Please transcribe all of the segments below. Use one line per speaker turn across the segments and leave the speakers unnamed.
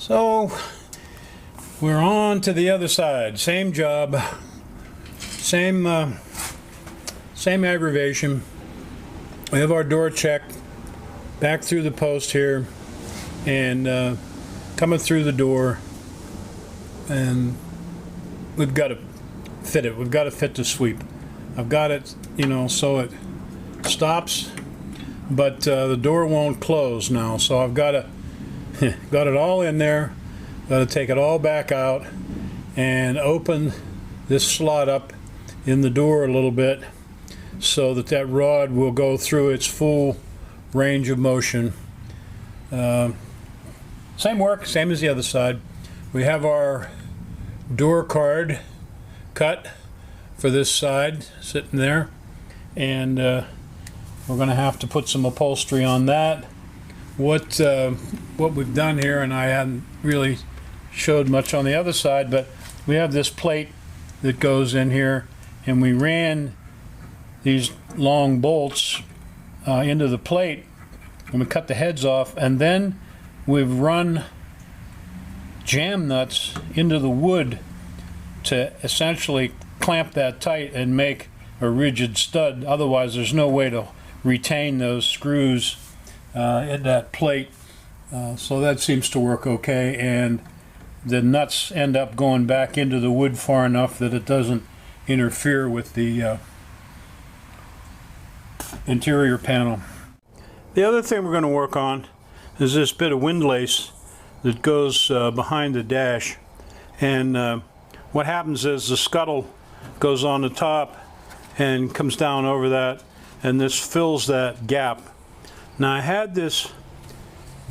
So we're on to the other side. Same job, same aggravation. We have our door checked, back through the post here, and coming through the door, and we've got to fit it. We've got to fit the sweep. I've got it, so it stops, but the door won't close now. So I've got to got it all in there. Got to take it all back out and open this slot up in the door a little bit so that that rod will go through its full range of motion. Same work, same as the other side. We have our door card cut for this side sitting there, and we're going to have to put some upholstery on that. What we've done here, and I hadn't really showed much on the other side, but we have this plate that goes in here, and we ran these long bolts into the plate, and we cut the heads off, and then we've run jam nuts into the wood to essentially clamp that tight and make a rigid stud. Otherwise there's no way to retain those screws in that plate. So that seems to work okay, and the nuts end up going back into the wood far enough that it doesn't interfere with the interior panel. The other thing we're going to work on is this bit of windlace that goes behind the dash, and what happens is the scuttle goes on the top and comes down over that, and this fills that gap. Now I had this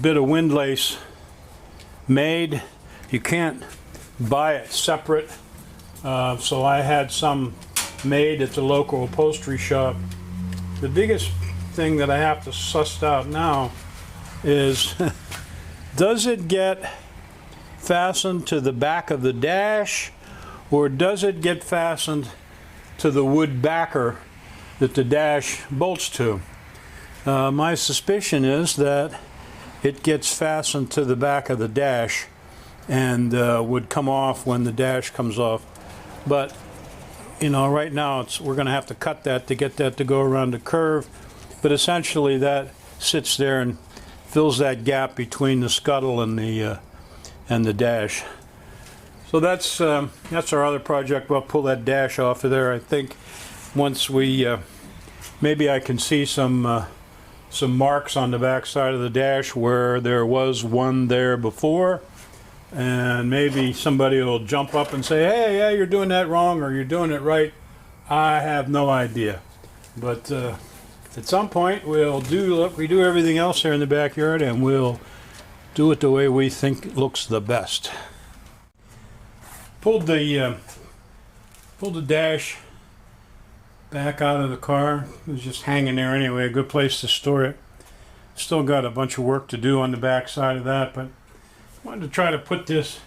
bit of windlace made. You can't buy it separate, so I had some made at the local upholstery shop. The biggest thing that I have to suss out now is does it get fastened to the back of the dash, or does it get fastened to the wood backer that the dash bolts to? My suspicion is that it gets fastened to the back of the dash and would come off when the dash comes off. But right now we're going to have to cut that to get that to go around the curve. But essentially that sits there and fills that gap between the scuttle and the dash. So that's our other project. We'll pull that dash off of there. I think once we maybe I can see some marks on the back side of the dash where there was one there before, and maybe somebody will jump up and say, hey, yeah, you're doing that wrong, or you're doing it right. I have no idea, but at some point we'll redo everything else here in the backyard, and we'll do it the way we think looks the best. Pulled the dash back out of the car. It was just hanging there anyway, a good place to store it. Still got a bunch of work to do on the back side of that, but I wanted to try to put this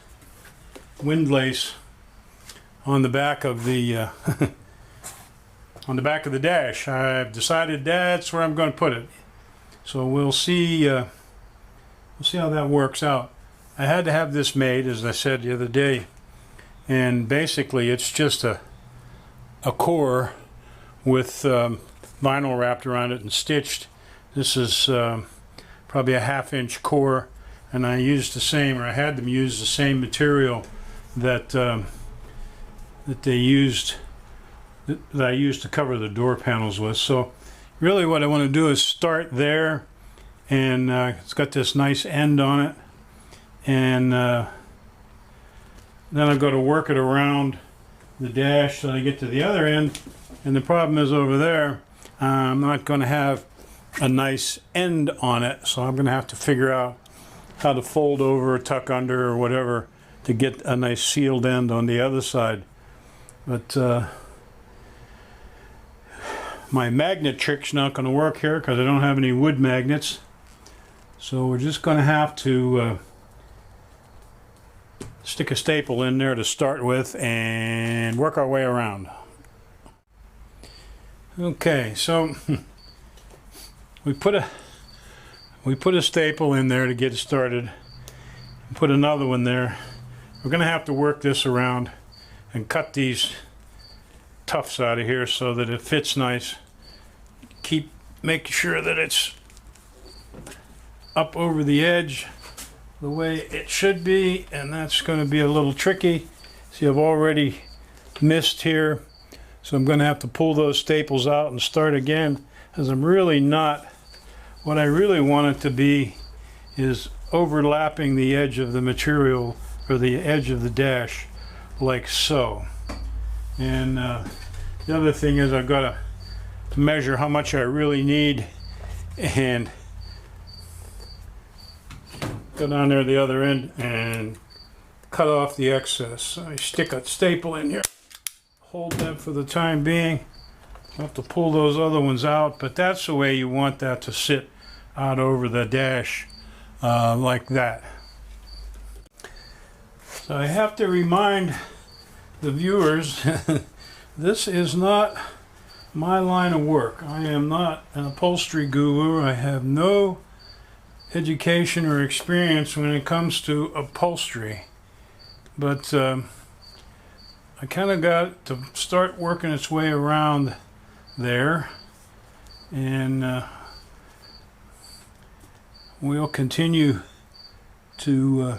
windlace on the back of the on the back of the dash. I've decided that's where I'm going to put it. So we'll see how that works out. I had to have this made, as I said the other day, and basically it's just a core with vinyl wrapped around it and stitched. This is probably a 1/2-inch core, and I used the same, or I had them use the same material that I used to cover the door panels with. So really what I want to do is start there, and it's got this nice end on it, and then I've got to work it around the dash so I get to the other end. And the problem is over there, I'm not going to have a nice end on it, so I'm going to have to figure out how to fold over or tuck under or whatever to get a nice sealed end on the other side. But my magnet trick's not going to work here because I don't have any wood magnets. So we're just going to have to stick a staple in there to start with and work our way around. Okay, so we put a staple in there to get started. put another one there. We're going to have to work this around and cut these tufts out of here so that it fits nice. Keep making sure that it's up over the edge the way it should be, and that's going to be a little tricky. See, I've already missed here, so I'm going to have to pull those staples out and start again, as I'm really not, what I really want it to be is overlapping the edge of the material, or the edge of the dash, like so. And the other thing is I've got to measure how much I really need and go down there the other end and cut off the excess. So I stick a staple in here, hold that for the time being. I'll have to pull those other ones out, but that's the way you want that to sit out over the dash, like that. So I have to remind the viewers, this is not my line of work. I am not an upholstery guru. I have no education or experience when it comes to upholstery. But I kind of got to start working its way around there, and we'll continue to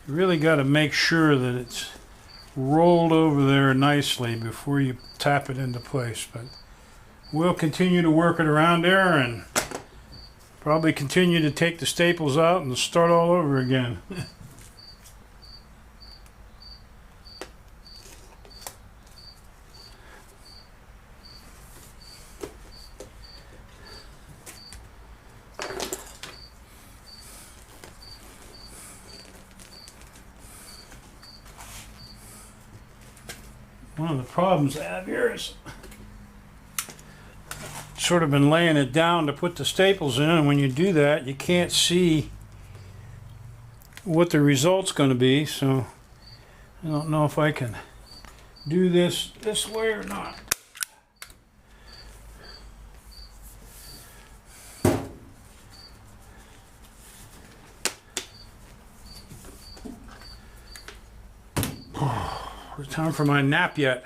really got to make sure that it's rolled over there nicely before you tap it into place. But we'll continue to work it around there and probably continue to take the staples out and start all over again. One of the problems I have here is sort of been laying it down to put the staples in, and when you do that you can't see what the result's going to be, so I don't know if I can do this way or not. It's time for my nap yet.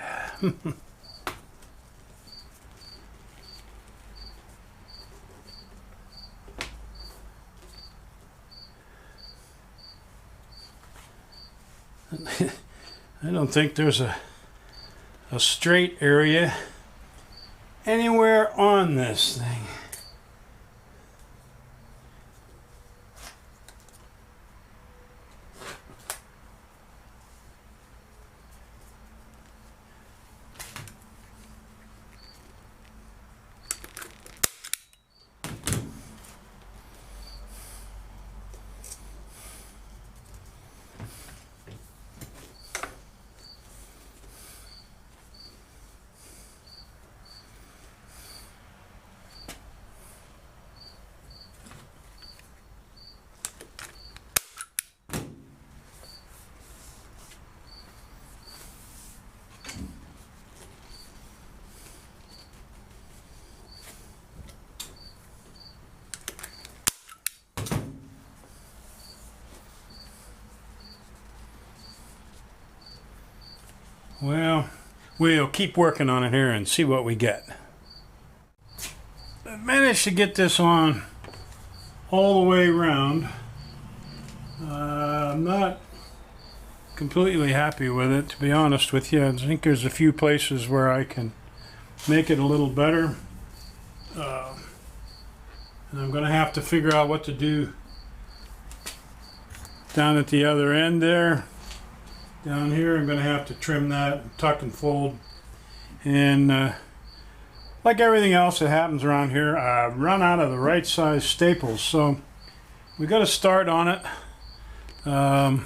I don't think there's a straight area anywhere on this thing. Well, we'll keep working on it here and see what we get. I've managed to get this on all the way around. I'm not completely happy with it, to be honest with you. I think there's a few places where I can make it a little better. And I'm going to have to figure out what to do down at the other end there. Down here I'm going to have to trim that, tuck and fold, and like everything else that happens around here, I've run out of the right size staples, so we got to start on it. And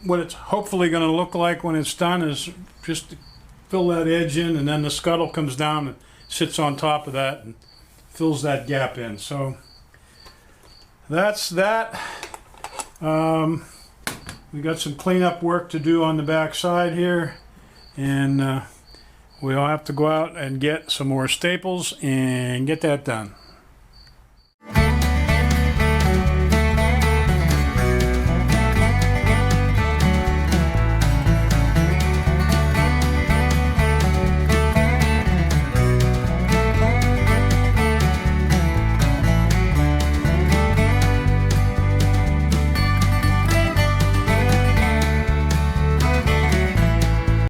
what it's hopefully going to look like when it's done is just to fill that edge in, and then the scuttle comes down and sits on top of that and fills that gap in. So that's that. We got some cleanup work to do on the back side here, and we'll have to go out and get some more staples and get that done.